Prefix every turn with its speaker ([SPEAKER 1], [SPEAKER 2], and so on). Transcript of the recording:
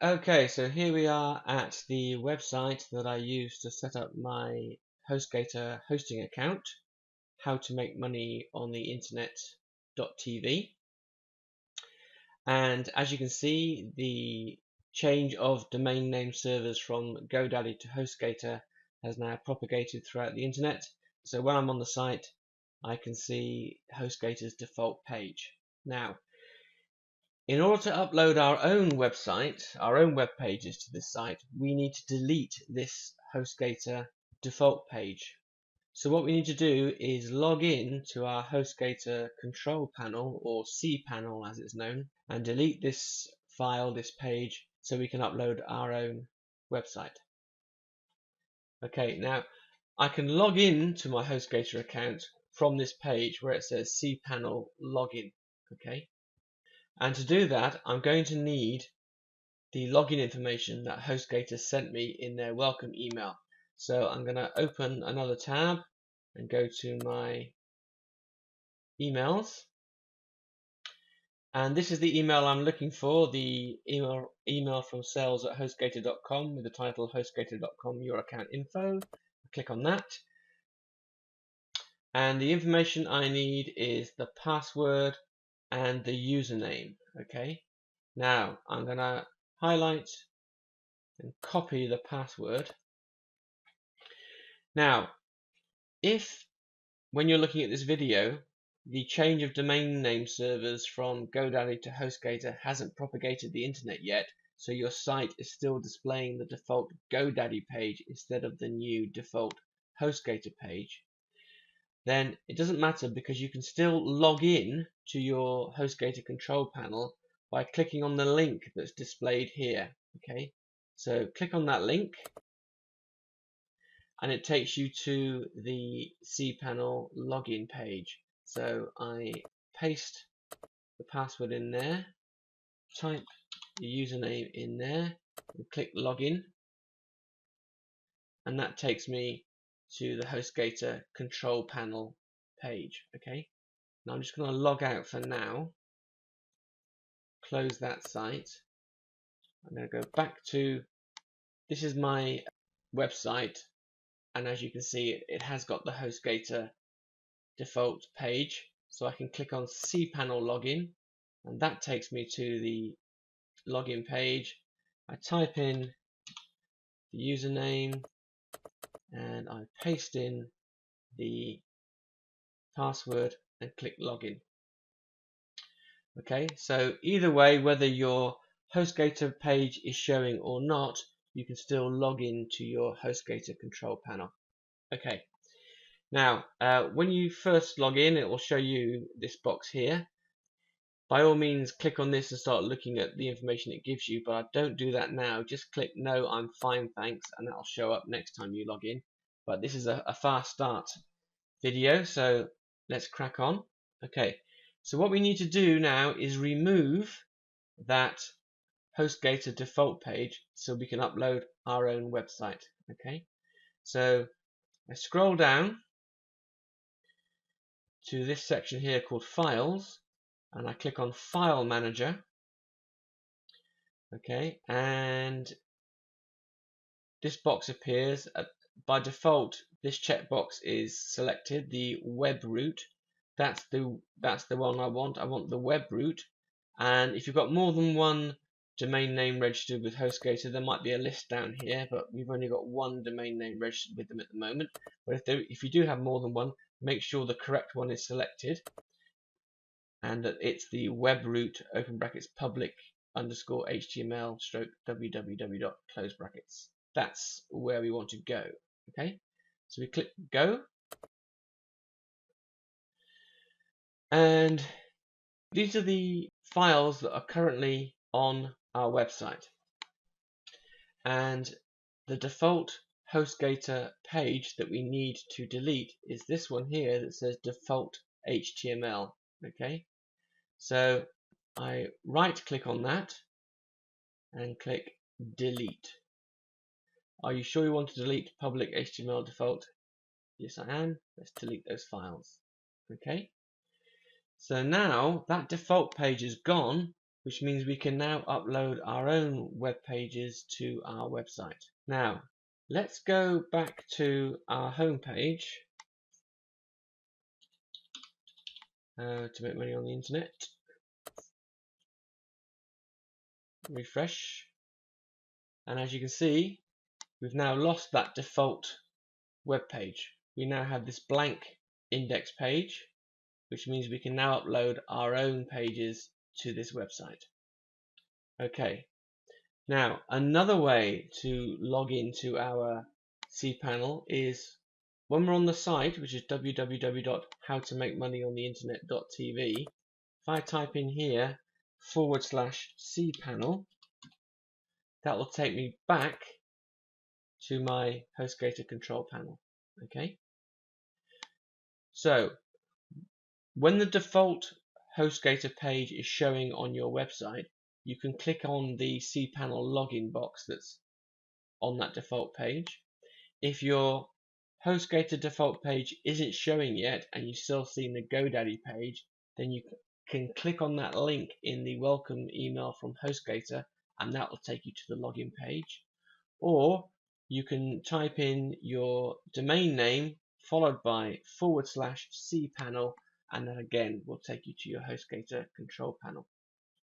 [SPEAKER 1] Okay, so here we are at the website that I use to set up my HostGator hosting account, how to make money on the internet.tv. And as you can see, the change of domain name servers from GoDaddy to HostGator has now propagated throughout the internet. So when I'm on the site, I can see HostGator's default page. Now, in order to upload our own website, our own web pages to this site, we need to delete this HostGator default page. So what we need to do is log in to our HostGator control panel, or cPanel as it's known, and delete this file, this page, so we can upload our own website. Okay, now I can log in to my HostGator account from this page where it says cPanel login. Okay. And to do that, I'm going to need the login information that HostGator sent me in their welcome email. So I'm going to open another tab and go to my emails. And this is the email I'm looking for, the email from sales@hostgator.com with the title hostgator.com your account info. Click on that. And the information I need is the password and the username. Okay. Now I'm going to highlight and copy the password. Now, if when you're looking at this video, the change of domain name servers from GoDaddy to HostGator hasn't propagated the internet yet, so your site is still displaying the default GoDaddy page instead of the new default HostGator page, then it doesn't matter because you can still log in to your HostGator control panel by clicking on the link that's displayed here. Okay, so click on that link and it takes you to the cPanel login page. So I paste the password in there, type the username in there, and click login, and that takes me to the HostGator control panel page. Okay, now I'm just going to log out for now, close that site. I'm going to go back to, this is my website, and as you can see it has got the HostGator default page, so I can click on cPanel login and that takes me to the login page. I type in the username and I paste in the password and click login. Okay, so either way, whether your HostGator page is showing or not, you can still log in to your HostGator control panel. Okay. Now, when you first log in, it will show you this box here. By all means, click on this and start looking at the information it gives you, but don't do that now. Just click no, I'm fine, thanks, and that'll show up next time you log in. But this is a fast start video, so let's crack on. Okay, so what we need to do now is remove that HostGator default page so we can upload our own website. Okay, so I scroll down to this section here called Files, and I click on File Manager. Okay, and this box appears. By default, this checkbox is selected, the web root. That's the one I want. I want the web root. And if you've got more than one domain name registered with HostGator, there might be a list down here, but we've only got one domain name registered with them at the moment. But if you do have more than one, make sure the correct one is selected and that it's the web root open brackets public underscore HTML stroke www close brackets. That's where we want to go. Okay, so we click go, and these are the files that are currently on our website, and the default HostGator page that we need to delete is this one here that says default HTML. Okay, so I right click on that and click delete. Are you sure you want to delete public HTML default? Yes, I am. Let's delete those files. Okay. So now that default page is gone, which means we can now upload our own web pages to our website. Now, let's go back to our home page to make money on the internet. Refresh, and as you can see, we've now lost that default web page. We now have this blank index page, which means we can now upload our own pages to this website. Okay, now another way to log into our cPanel is when we're on the site, which is www.howtomakemoneyontheinternet.tv. If I type in here /cPanel, that will take me back to my HostGator control panel. Okay, so when the default HostGator page is showing on your website, you can click on the cPanel login box that's on that default page. If your HostGator default page isn't showing yet and you're still seeing the GoDaddy page, then you can click on that link in the welcome email from HostGator and that will take you to the login page. Or you can type in your domain name followed by /cPanel, and that again will take you to your HostGator control panel.